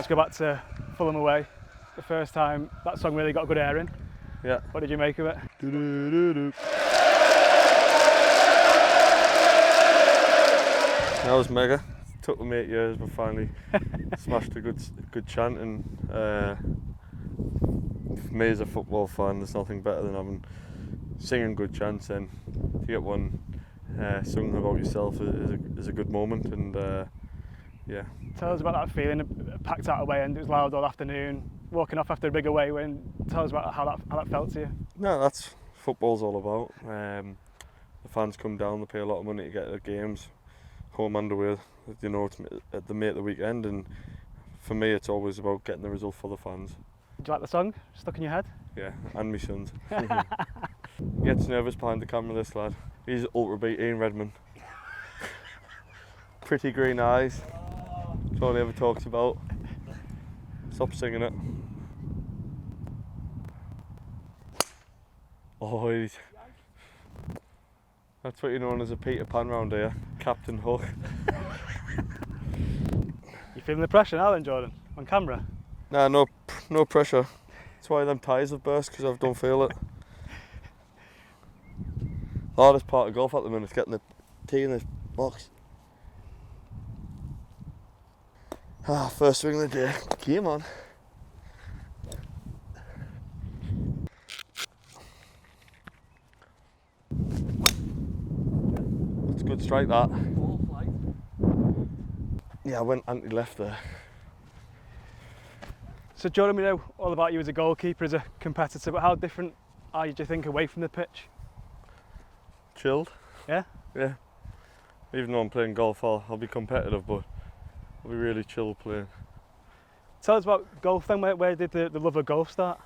go back to Fulham away. The first time that song really got a good airing. Yeah. What did you make of it? That was mega. It took them 8 years, but finally smashed a good chant. And for me as a football fan, there's nothing better than singing good chants, and to get one sung about yourself is a good moment. And yeah. Tell us about that feeling, packed out away end. It was loud all afternoon. Walking off after a big away win. Tell us about how that felt to you. No, that's football's all about. The fans come down, they pay a lot of money to get their games, home and away. You know, it's at the weekend, and for me, it's always about getting the result for the fans. Did you like the song? Stuck in your head? Yeah, and my sons. Gets nervous behind the camera, this lad. He's ultra beat Ian Redmond. Pretty green eyes. That's all he ever talks about. Stop singing it. Oh, that's what you're known as a Peter Pan round here, Captain Hook. You feeling the pressure now then, Jordan, on camera? Nah, no pressure. That's why them tyres have burst, because I don't feel it. The hardest part of golf at the minute is getting the tee in the box. First swing of the day. Come on. That's a good strike, that. Yeah, I went anti-left there. So Jordan, we know all about you as a goalkeeper, as a competitor, but how different are you, do you think, away from the pitch? Chilled. Yeah? Yeah. Even though I'm playing golf, I'll be competitive, but I'll be really chill playing. Tell us about golf then. Where did the love of golf start?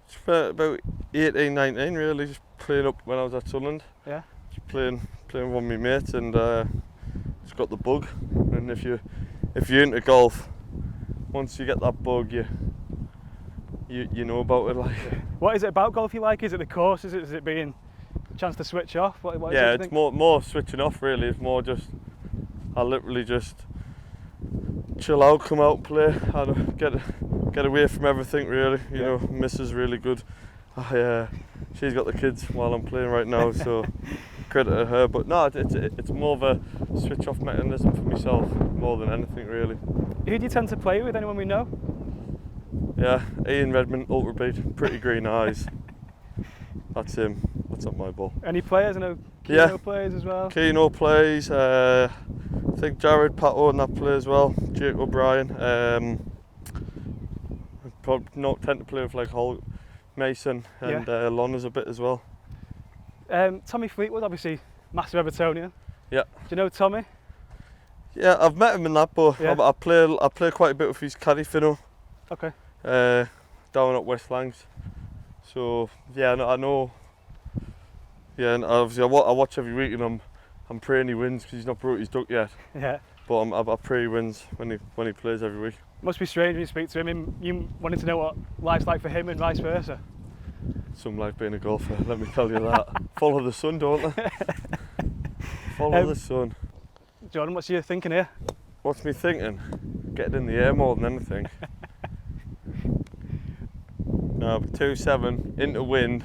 Just about 18, 19 really, just playing up when I was at Sunderland. Yeah. Just playing with one of my mates, and just got the bug. And if you're into golf, once you get that bug, you know about it. Like. What is it about golf you like? Is it the course? Is it being a chance to switch off? What yeah, is it, it's more switching off really. It's more just I literally just chill out, come out, play, and get away from everything really. You know, Missus really good. She's got the kids while I'm playing right now, so credit to her. But no, it's more of a switch off mechanism for myself more than anything really. Who do you tend to play with? Anyone we know? Yeah, Ian Redmond, ultra beat, pretty green eyes. That's him. That's not my ball. Any players? I know Keno plays as well. Keno plays. I think Jared Pato and that play as well. Jake O'Brien. Probably not tend to play with like Hull, Mason and Lonners a bit as well. Tommy Fleetwood, obviously massive Evertonian. Yeah. Do you know Tommy? Yeah, I've met him in that, but I play quite a bit with his caddy Finno. Okay. Down at West Langs. So yeah, I know. Yeah, and obviously I watch every week, and I'm praying he wins because he's not brought his duck yet. Yeah. But I pray he wins when he plays every week. Must be strange when you speak to him. You wanting to know what life's like for him and vice versa. Some like being a golfer, let me tell you that. Follow the sun, don't they? Follow the sun. Jordan, what's your thinking here? What's me thinking? Getting in the air more than anything. No, 2-7 into wind.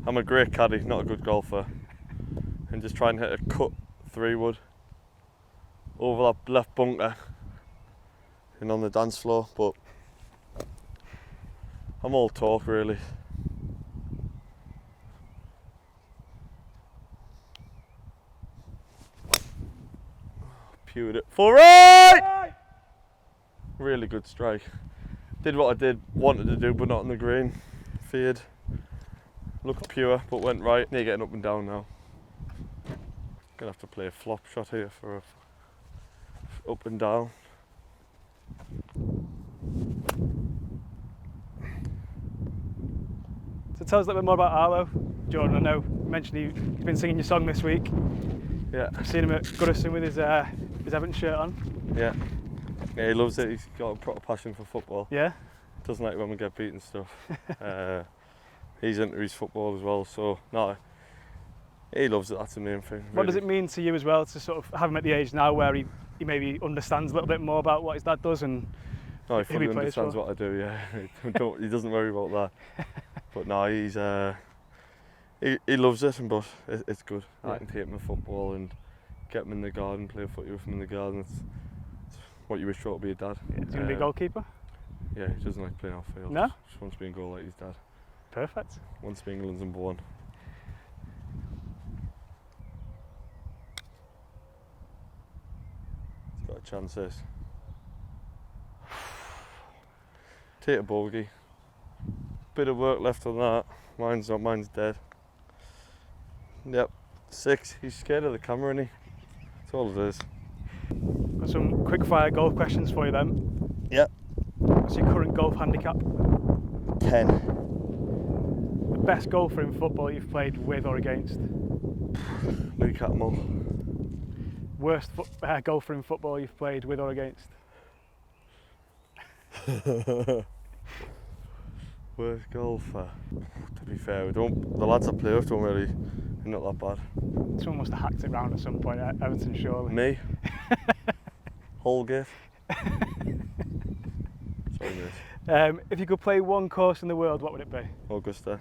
I'm a great caddy, not a good golfer. And just try and hit a cut 3-wood over that left bunker and on the dance floor. But I'm all talk really. Pewed it for right! Really good strike. Did what I wanted to do, but not on the green. Feared. Looked pure, but went right. Near getting up and down now. Gonna have to play a flop shot here for a up and down. So tell us a little bit more about Arlo. Jordan, I know you mentioned he's been singing your song this week. Yeah. I've seen him at Goodison with his Everton shirt on. Yeah. Yeah, he loves it. He's got a proper passion for football. Yeah. Doesn't like when we get beaten stuff. He's into his football as well, so no, he loves it. That's the main thing. What does it mean to you as well to sort of have him at the age now where he maybe understands a little bit more about what his dad does and No, he who fully he plays understands for? what I do. Yeah, he doesn't worry about that. But no, he loves it, but it's good. Yeah. I can take him to football and get him in the garden, play footy with him in the garden. It's what you wish for to be a dad. Is he going to be a goalkeeper? Yeah, he doesn't like playing off field. No? Just wants to be in goal like his dad. Perfect. Wants to be England's number one. He's got a chance this. Take a bogey. Bit of work left on that. Mine's dead. Yep, 6. He's scared of the camera, isn't he? That's all it is. Got some quick-fire golf questions for you then. Yep. What's your current golf handicap? 10. The best golfer in football you've played with or against? Lee Catmull. Worst golfer in football you've played with or against? Worst golfer. To be fair, the lads I play with don't really, they're not that bad. Someone must have hacked it round at some point at Everton, surely. Me. Holgate. Sorry, mate. If you could play one course in the world, what would it be? Augusta.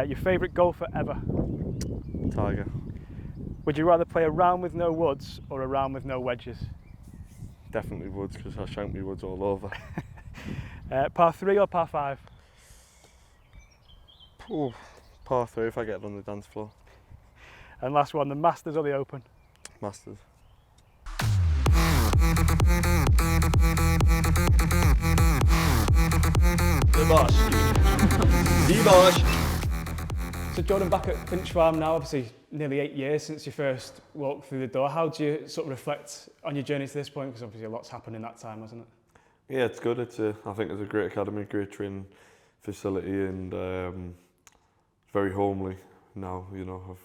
Your favourite golfer ever? Tiger. Would you rather play a round with no woods or a round with no wedges? Definitely woods, because I shank me woods all over. Par 3 or par 5? Ooh, par 3 if I get it on the dance floor. And last one, the Masters or the Open? Masters. So Jordan, back at Finch Farm now, obviously nearly 8 years since you first walked through the door. How do you sort of reflect on your journey to this point? Because obviously a lot's happened in that time, hasn't it? Yeah, it's good. I think it's a great academy, great training facility, and very homely now. You know, I've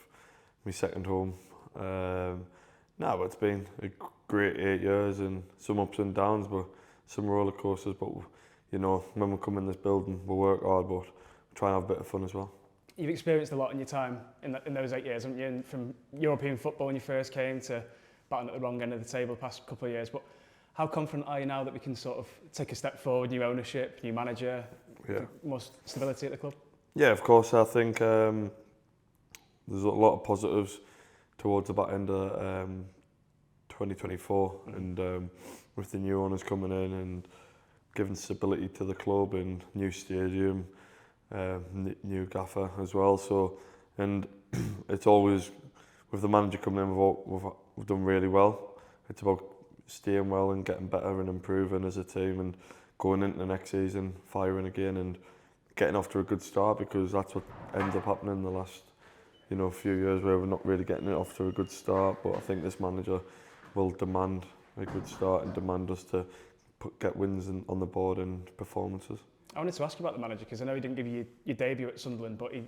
my second home. But it's been a great 8 years and some ups and downs, but some roller coasters. But you know, when we come in this building, we work hard, but we try and have a bit of fun as well. You've experienced a lot in your time in those 8 years, haven't you? And from European football when you first came to batting at the wrong end of the table the past couple of years. But how confident are you now that we can sort of take a step forward, new ownership, new manager, more stability at the club? Yeah, of course. I think there's a lot of positives towards the back end of 2024, and with the new owners coming in and giving stability to the club and new stadium, new gaffer as well. So, and it's always with the manager coming in, we've done really well. It's about staying well and getting better and improving as a team and going into the next season firing again and getting off to a good start, because that's what ends up happening in the last few years where we're not really getting it off to a good start. But I think this manager will demand a good start and demand us to get wins on the board and performances. I wanted to ask you about the manager, because I know he didn't give you your debut at Sunderland, but he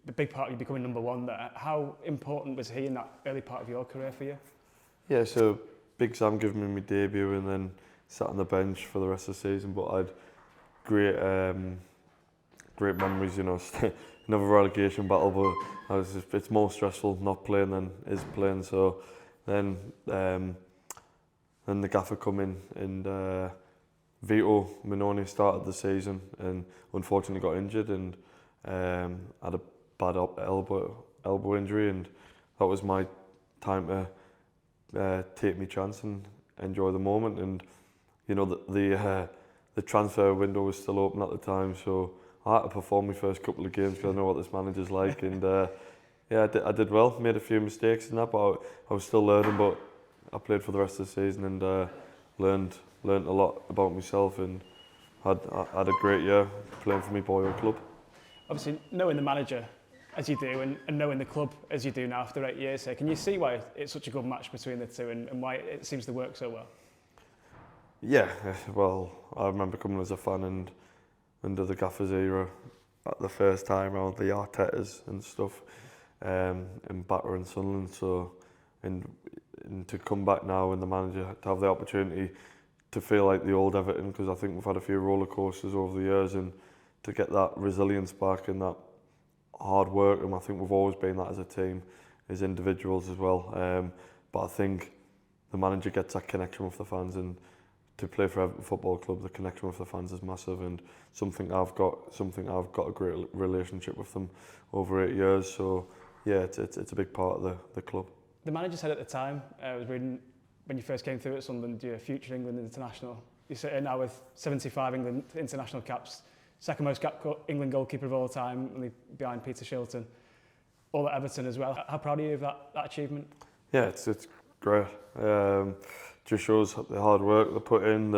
the big part of you becoming number one there. How important was he in that early part of your career for you? Yeah, so Big Sam gave me my debut and then sat on the bench for the rest of the season, but I had great memories, another relegation battle, but it's more stressful not playing than is playing. So then the gaffer come in and Vito Minoni started the season and unfortunately got injured and had a bad elbow injury, and that was my time to take my chance and enjoy the moment. And the transfer window was still open at the time, so I had to perform my first couple of games because I know what this manager's like. And I did well, made a few mistakes in that, but I was still learning. But I played for the rest of the season and learned a lot about myself, and had a great year playing for my boyhood club. Obviously, knowing the manager as you do and knowing the club as you do now after 8 years, so can you see why it's such a good match between the two and why it seems to work so well? Yeah, well, I remember coming as a fan and under the Gaffer's era at the first time around the Artetas and stuff, and Batter and Sunderland. So, and to come back now and the manager to have the opportunity to feel like the old Everton, because I think we've had a few roller coasters over the years, and to get that resilience back and that hard work, and I think we've always been that as a team, as individuals as well. But I think the manager gets that connection with the fans and to play for Everton Football Club, the connection with the fans is massive, and something I've got a great relationship with them over 8 years. So yeah, it's a big part of the club. The manager said at the time, I was reading, when you first came through at Sunderland, you're a future England international. You're sitting now with 75 England international caps, second most England goalkeeper of all time, only behind Peter Shilton. All at Everton as well. How proud are you of that achievement? Yeah, it's great. Just shows the hard work they put in,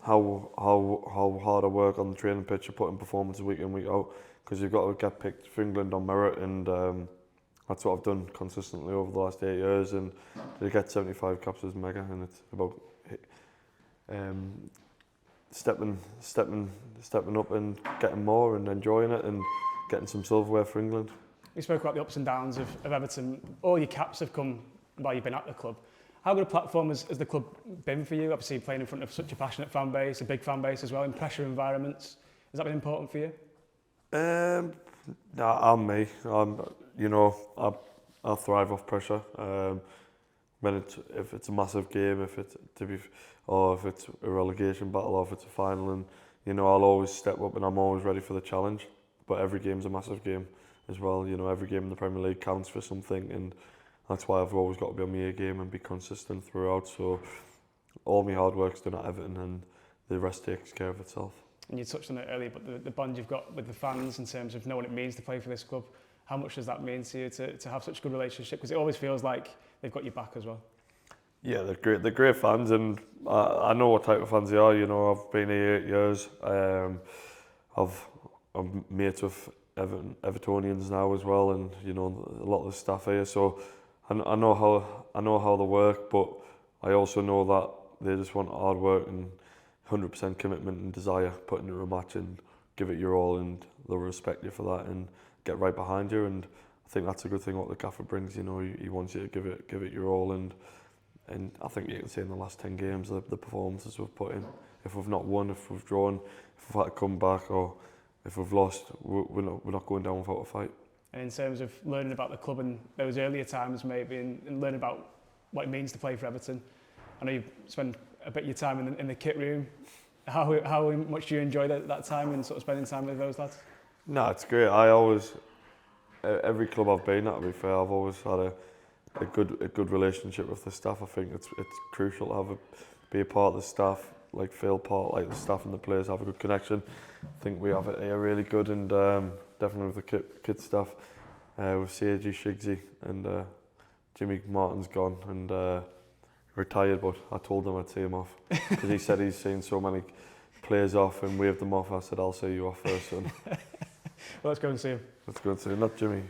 how hard I work on the training pitch to put in performances week in, week out, because you've got to get picked for England on merit, and that's what I've done consistently over the last 8 years, and to get 75 caps is mega, and it's about stepping up and getting more and enjoying it and getting some silverware for England. We spoke about the ups and downs of Everton. All your caps have come while you've been at the club. How good a platform has the club been for you? Obviously playing in front of such a passionate fan base, a big fan base as well, in pressure environments. Has that been important for you? Nah, I'm me. I thrive off pressure. If it's a massive game, if it's a relegation battle, or if it's a final, and I'll always step up and I'm always ready for the challenge. But every game's a massive game as well. Every game in the Premier League counts for something, and that's why I've always got to be on my A game and be consistent throughout. So all my hard work's done at Everton, and the rest takes care of itself. And you touched on it earlier, but the bond you've got with the fans in terms of knowing what it means to play for this club, how much does that mean to you to have such a good relationship? Because it always feels like they've got your back as well. Yeah, they're great. They're great fans, and I know what type of fans they are. I've been here 8 years. I'm mates with Evertonians now as well, and a lot of the staff here. So I know how they work, but I also know that they just want hard work and 100% commitment and desire put into a match, and give it your all, and they'll respect you for that and get right behind you. And I think that's a good thing what the gaffer brings. He wants you to give it your all, and I think you can see in the last 10 games the performances we've put in. If we've not won, if we've drawn, if we've had to come back, or if we've lost, we're not going down without a fight. And in terms of learning about the club and those earlier times maybe, and learning about what it means to play for Everton, I know you've spent a bit of your time in the kit room. How much do you enjoy that time and sort of spending time with those lads? No, it's great. Every club I've been at, to be fair, I've always had a good relationship with the staff. I think it's crucial to be a part of the staff, feel part, the staff and the players have a good connection. I think we have it here really good, and definitely with the kid staff, with Seiji, Shigsy, and Jimmy Martin's gone and retired, but I told him I'd see him off because he said he's seen so many players off and waved them off. I said, I'll see you off first, son. Well, let's go and see him. Let's go and see him, not Jimmy.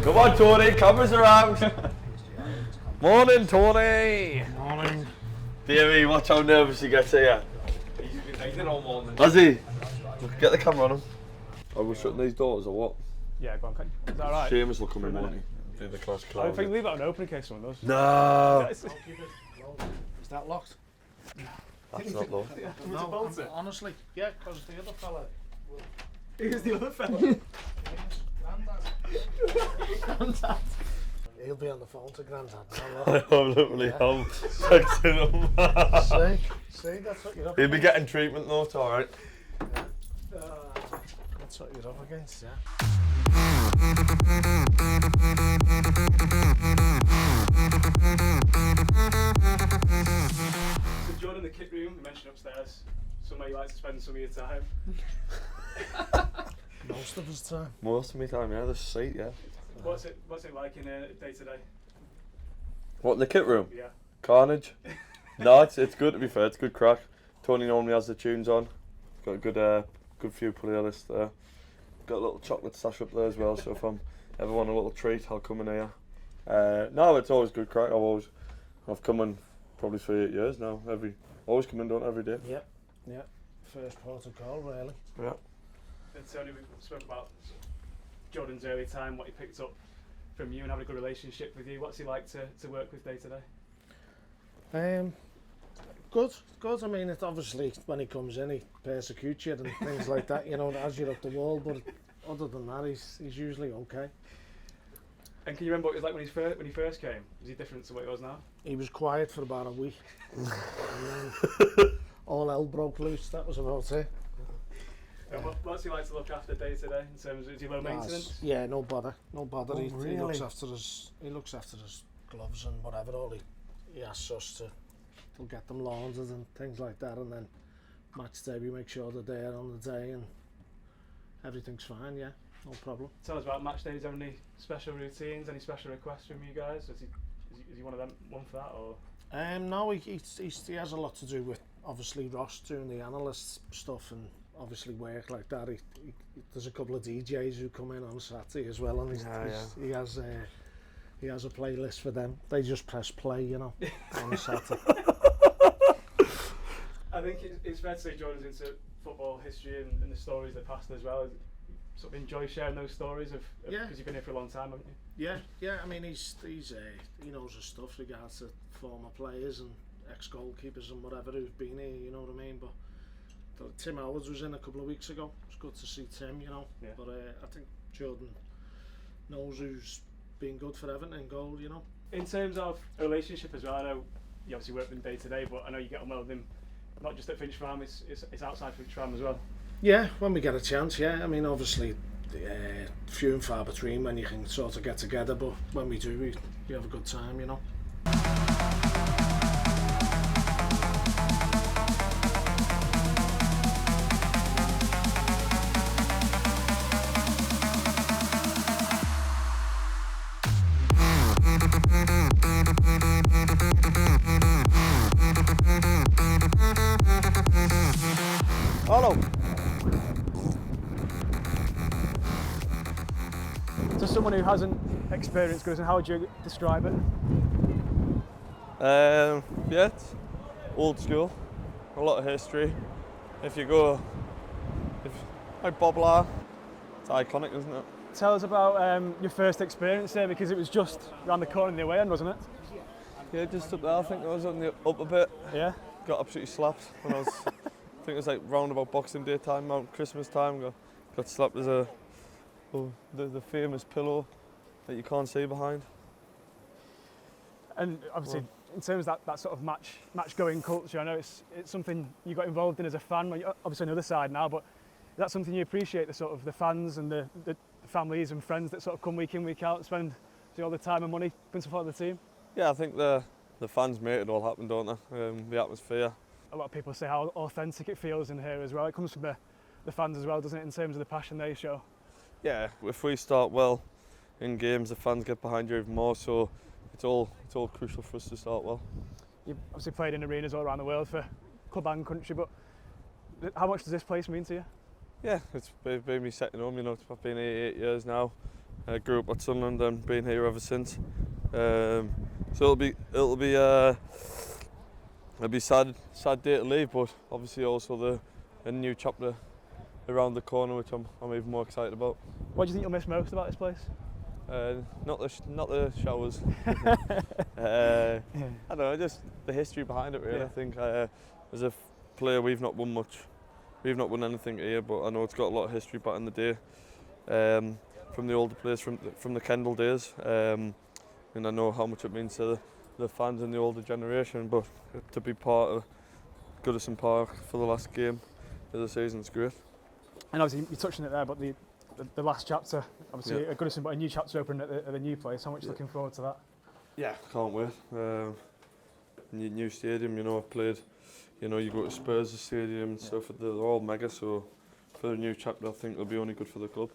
Come on, Tony, cameras around. Morning, Tony. Morning. Davey, watch how nervous he gets here. He's been all morning. Has he? Get the camera on him. Are we shutting these doors or what? Yeah, go on. Is that all right? Seamus will come in, won't he? Do the class I cloud. think leave that open in case someone does. No. Is that locked? That's not locked. No, honestly, yeah, because the other fella. Who's the other fella? Grandad. He'll be on the phone to Grandad. I'm literally texting him. See, that's what you're up He'll against. be getting treatment though, it's alright. That's what you're up against, yeah. So Jordan, the kit room, you mentioned upstairs, somewhere you like to spend some of your time. Most of his time. Most of my time, yeah, this seat, yeah. What's it like in day to day? What, in the kit room? Yeah. Carnage? No, it's good to be fair, it's good crack. Tony normally has the tunes on. Got a good few playlists there. Got a little chocolate stash up there as well, so if I'm ever want a little treat, I'll come in here. No, it's always good crack. I've come in probably for 8 years now. Always come in, don't every day. Yep. Yeah. First port of call, really. Yeah. And Tony, we spoke about Jordan's early time, what he picked up from you and having a good relationship with you. What's he like to work with day to day? Good. I mean, it's obviously when he comes in, he persecutes you and things like that, as you're up the wall. But other than that, he's usually okay. And can you remember what it was like when he first came? Was he different to what he was now? He was quiet for about a week, and then all hell broke loose. That was about it. And what's he like to look after day to day in terms of, is he low maintenance? Yeah, no bother. Oh, He really? looks after his gloves and whatever. He asks us to get them laundered and things like that, and then match day we make sure they're there on the day and everything's fine. Yeah, no problem. Tell us about match days. Any special routines? Any special requests from you guys? Is he one of them? One for that or? No, he has a lot to do with obviously Ross doing the analyst stuff and obviously work like that. There's a couple of DJs who come in on Saturday as well, and he has a playlist for them. They just press play, you know, on Saturday. I think it's fair to say Jordan's into football history and the stories that passed as well. Sort of enjoy sharing those stories of because you've been here for a long time, haven't you? Yeah. I mean, he knows his stuff regards to former players and ex-goalkeepers and whatever who've been here. You know what I mean? But Tim Howard was in a couple of weeks ago. It was good to see Tim, you know. Yeah. But I think Jordan knows who's been good for Everton in goal, you know. In terms of a relationship as well, I know you obviously work with him day to day, but I know you get on well with him, not just at Finch Farm, it's outside Finch Farm as well. Yeah, when we get a chance, yeah. I mean, obviously, few and far between when you can sort of get together, but when we do, we have a good time, you know. Hello. To someone who hasn't experienced Goodison, how would you describe it? Yeah, it's old school, a lot of history. Like Boblar, it's iconic, isn't it? Tell us about your first experience there, because it was just around the corner in the away end, wasn't it? Yeah, just up there. I think I was on the up a bit. Yeah. Got absolutely slapped when I was. I think it was like round about Boxing Day time, around Christmas time. Got slapped as the famous pillow that you can't see behind. And obviously, in terms of that sort of match going culture, I know it's something you got involved in as a fan. You're obviously on the other side now, but is that something you appreciate, the sort of the fans and the families and friends that sort of come week in, week out, spend all the time and money putting support the team? Yeah, I think the fans make it all happen, don't they? The atmosphere. A lot of people say how authentic it feels in here as well. It comes from the fans as well, doesn't it, in terms of the passion they show? Yeah, if we start well in games, the fans get behind you even more, so it's all crucial for us to start well. You've obviously played in arenas all around the world for club and country, but how much does this place mean to you? Yeah, it's been me setting home, you know. I've been here 8 years now. I grew up at Sunderland and been here ever since. So it'll be sad day to leave, but obviously also a new chapter around the corner, which I'm even more excited about. What do you think you'll miss most about this place? Not the showers. I don't know, just the history behind it, really. Yeah. I think as a player, we've not won much. We've not won anything here, but I know it's got a lot of history back in the day, from the older players, from the Kendall days, and I know how much it means to the fans in the older generation. But to be part of Goodison Park for the last game of the season is great. And obviously you touched on it there, but the last chapter, obviously a Goodison, but a new chapter opening at the new place. How much looking forward to that? Yeah, can't wait. New stadium, you know, I've played. You know, you go to Spurs' stadium and stuff, they're all mega, so for the new chapter I think it'll be only good for the club.